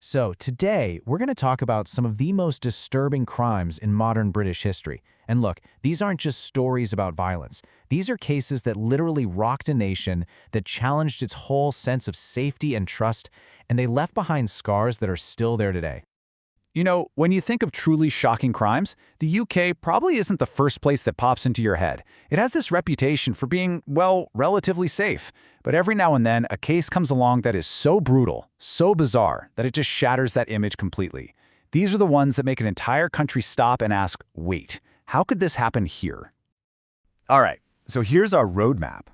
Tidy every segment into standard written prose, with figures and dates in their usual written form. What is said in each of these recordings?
So today, we're going to talk about some of the most disturbing crimes in modern British history. And look, these aren't just stories about violence. These are cases that literally rocked a nation, that challenged its whole sense of safety and trust, and they left behind scars that are still there today. You know, when you think of truly shocking crimes, the UK probably isn't the first place that pops into your head. It has this reputation for being, well, relatively safe. But every now and then, a case comes along that is so brutal, so bizarre, that it just shatters that image completely. These are the ones that make an entire country stop and ask, wait, how could this happen here? All right, so here's our roadmap.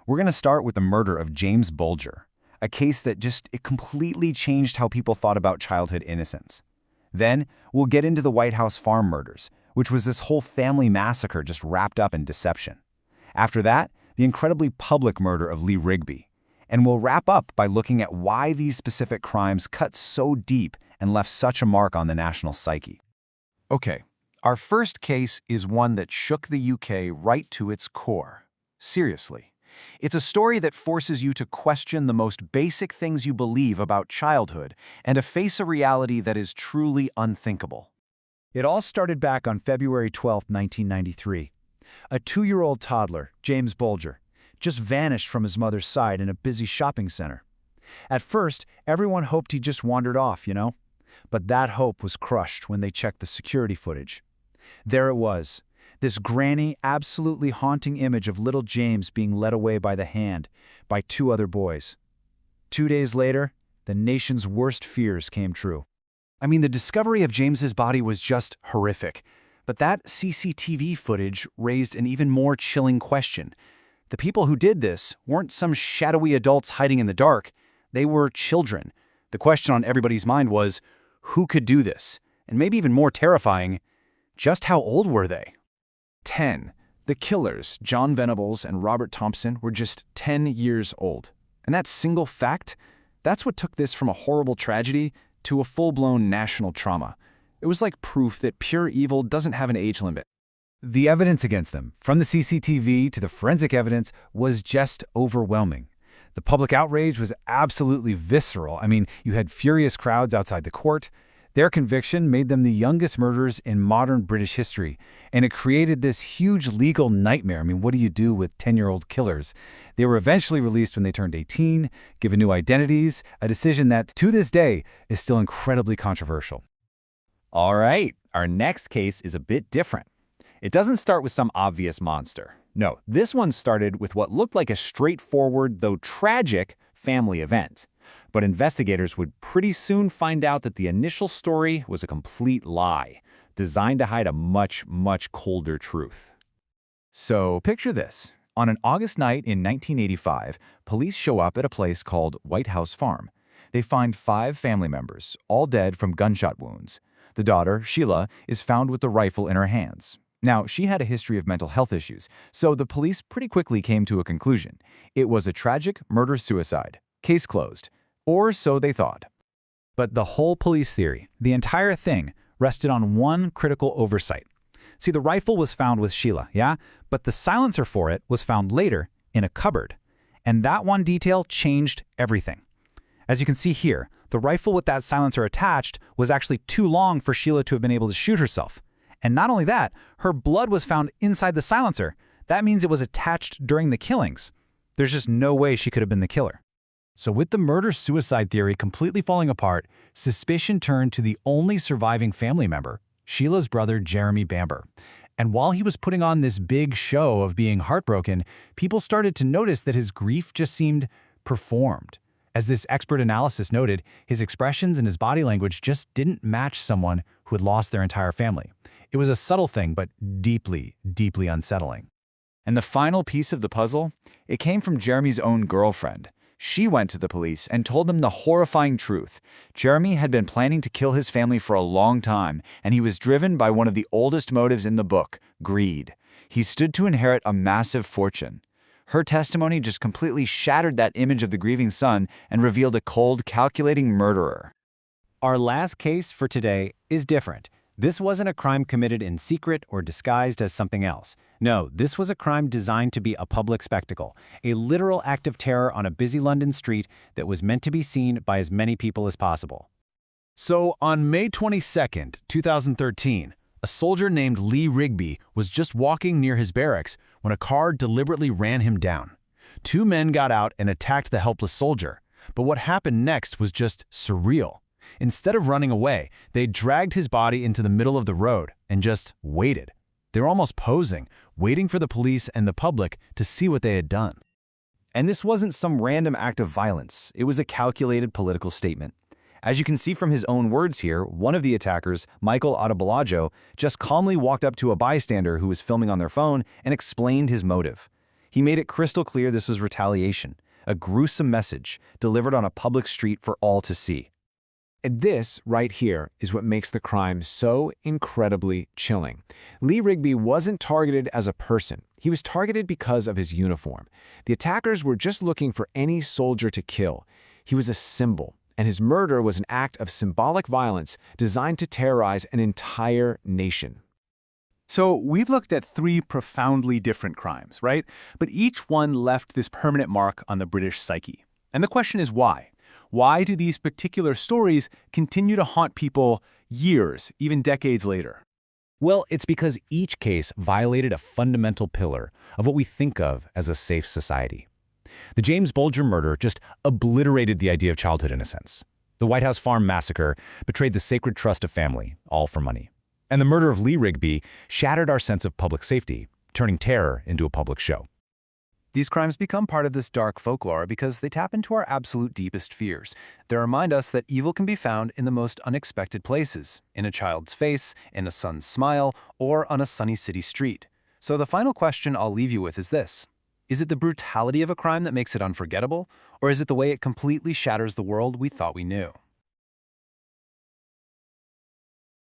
We're going to start with the murder of James Bulger, a case that it completely changed how people thought about childhood innocence. Then, we'll get into the White House farm murders, which was this whole family massacre just wrapped up in deception. After that, the incredibly public murder of Lee Rigby. And we'll wrap up by looking at why these specific crimes cut so deep and left such a mark on the national psyche. Okay, our first case is one that shook the UK right to its core. Seriously. It's a story that forces you to question the most basic things you believe about childhood and to face a reality that is truly unthinkable. It all started back on February 12, 1993. A 2-year-old toddler, James Bulger, just vanished from his mother's side in a busy shopping center. At first, everyone hoped he just wandered off, you know? But that hope was crushed when they checked the security footage. There it was. This grainy, absolutely haunting image of little James being led away by the hand by 2 other boys. 2 days later, the nation's worst fears came true. I mean, the discovery of James's body was just horrific, but that CCTV footage raised an even more chilling question. The people who did this weren't some shadowy adults hiding in the dark. They were children. The question on everybody's mind was, who could do this? And maybe even more terrifying, just how old were they? 10. The killers, John Venables and Robert Thompson, were just 10 years old. And that single fact, that's what took this from a horrible tragedy to a full-blown national trauma. It was like proof that pure evil doesn't have an age limit. The evidence against them, from the CCTV to the forensic evidence, was just overwhelming. The public outrage was absolutely visceral. I mean, you had furious crowds outside the court. Their conviction made them the youngest murderers in modern British history, and it created this huge legal nightmare. I mean, what do you do with 10-year-old killers? They were eventually released when they turned 18, given new identities, a decision that, to this day, is still incredibly controversial. All right, our next case is a bit different. It doesn't start with some obvious monster. No, this one started with what looked like a straightforward, though tragic, family event. But investigators would pretty soon find out that the initial story was a complete lie, designed to hide a much, much colder truth. So picture this. On an August night in 1985, police show up at a place called White House Farm. They find 5 family members, all dead from gunshot wounds. The daughter, Sheila, is found with the rifle in her hands. Now, she had a history of mental health issues, so the police pretty quickly came to a conclusion. It was a tragic murder-suicide. Case closed. Or so they thought. But the whole police theory, the entire thing, rested on one critical oversight. See, the rifle was found with Sheila, yeah? But the silencer for it was found later in a cupboard. And that one detail changed everything. As you can see here, the rifle with that silencer attached was actually too long for Sheila to have been able to shoot herself. And not only that, her blood was found inside the silencer. That means it was attached during the killings. There's just no way she could have been the killer. So with the murder-suicide theory completely falling apart, suspicion turned to the only surviving family member, Sheila's brother Jeremy Bamber. And while he was putting on this big show of being heartbroken, people started to notice that his grief just seemed performed. As this expert analysis noted, his expressions and his body language just didn't match someone who had lost their entire family. It was a subtle thing, but deeply, deeply unsettling. And the final piece of the puzzle? It came from Jeremy's own girlfriend. She went to the police and told them the horrifying truth. Jeremy had been planning to kill his family for a long time, and he was driven by one of the oldest motives in the book, greed. He stood to inherit a massive fortune. Her testimony just completely shattered that image of the grieving son and revealed a cold, calculating murderer. Our last case for today is different. This wasn't a crime committed in secret or disguised as something else. No, this was a crime designed to be a public spectacle, a literal act of terror on a busy London street that was meant to be seen by as many people as possible. So, on May 22, 2013, a soldier named Lee Rigby was just walking near his barracks when a car deliberately ran him down. Two men got out and attacked the helpless soldier, but what happened next was just surreal. Instead of running away, they dragged his body into the middle of the road and just waited. They were almost posing, waiting for the police and the public to see what they had done. And this wasn't some random act of violence. It was a calculated political statement. As you can see from his own words here, one of the attackers, Michael Adebolajo, just calmly walked up to a bystander who was filming on their phone and explained his motive. He made it crystal clear this was retaliation, a gruesome message delivered on a public street for all to see. And this, right here, is what makes the crime so incredibly chilling. Lee Rigby wasn't targeted as a person. He was targeted because of his uniform. The attackers were just looking for any soldier to kill. He was a symbol, and his murder was an act of symbolic violence designed to terrorize an entire nation. So we've looked at three profoundly different crimes, right? But each one left this permanent mark on the British psyche. And the question is why? Why do these particular stories continue to haunt people years, even decades later? Well, it's because each case violated a fundamental pillar of what we think of as a safe society. The James Bulger murder just obliterated the idea of childhood innocence. The White House Farm massacre betrayed the sacred trust of family, all for money. And the murder of Lee Rigby shattered our sense of public safety, turning terror into a public show. These crimes become part of this dark folklore because they tap into our absolute deepest fears. They remind us that evil can be found in the most unexpected places, in a child's face, in a son's smile, or on a sunny city street. So the final question I'll leave you with is this. Is it the brutality of a crime that makes it unforgettable, or is it the way it completely shatters the world we thought we knew?